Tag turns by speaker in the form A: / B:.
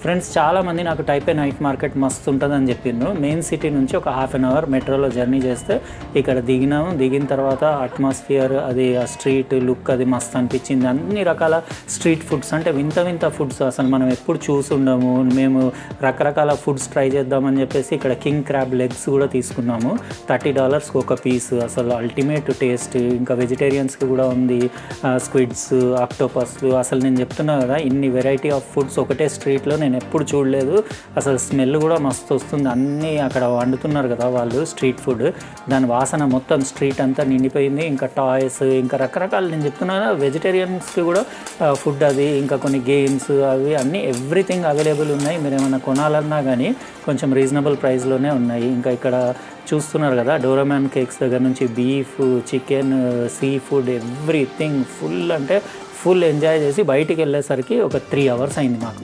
A: Friends చాలామంది నాకు టైపే నైట్ మార్కెట్ మస్తు ఉంటుందని చెప్పిండ్రు. మెయిన్ సిటీ నుంచి ఒక ½ అన్ అవర్ మెట్రోలో జర్నీ చేస్తే ఇక్కడ దిగిన తర్వాత అట్మాస్ఫియర్ అది ఆ స్ట్రీట్ లుక్ అది మస్తు అనిపించింది. అన్ని రకాల స్ట్రీట్ ఫుడ్స్ అంటే వింత ఫుడ్స్ అసలు మనం ఎప్పుడు చూసుండము. మేము రకరకాల ఫుడ్స్ ట్రై చేద్దామని చెప్పేసి ఇక్కడ కింగ్ క్రాబ్ లెగ్స్ కూడా తీసుకున్నాము. $30 ఒక పీస్. అసలు అల్టిమేట్ టేస్ట్. ఇంకా వెజిటేరియన్స్కి కూడా ఉంది. స్క్విడ్స్, ఆక్టోపస్లు. అసలు నేను చెప్తున్నా కదా, ఇన్ని వెరైటీ ఆఫ్ ఫుడ్స్ ఒకటే స్ట్రీట్లో నేను ఎప్పుడు చూడలేదు. అసలు స్మెల్ కూడా మస్తు వస్తుంది. అన్నీ అక్కడ వండుతున్నారు కదా వాళ్ళు స్ట్రీట్ ఫుడ్, దాని వాసన మొత్తం స్ట్రీట్ అంతా నిండిపోయింది. ఇంకా టాయ్స్, ఇంకా రకరకాలు నేను చెప్తున్నా కదా, వెజిటేరియన్స్కి కూడా ఫుడ్ అది, ఇంకా కొన్ని గేమ్స్ అవి అన్నీ ఎవ్రీథింగ్ అవైలబుల్ ఉన్నాయి. మీరు ఏమైనా కొనాలన్నా కానీ కొంచెం రీజనబుల్ ప్రైస్లోనే ఉన్నాయి. ఇంకా ఇక్కడ చూస్తున్నారు కదా, డోరామ్యాన్ కేక్స్ దగ్గర నుంచి beef, chicken, sea food everything full అంటే ఫుల్ ఎంజాయ్ చేసి బయటికి వెళ్ళేసరికి ఒక 3 hours అయింది మాకు.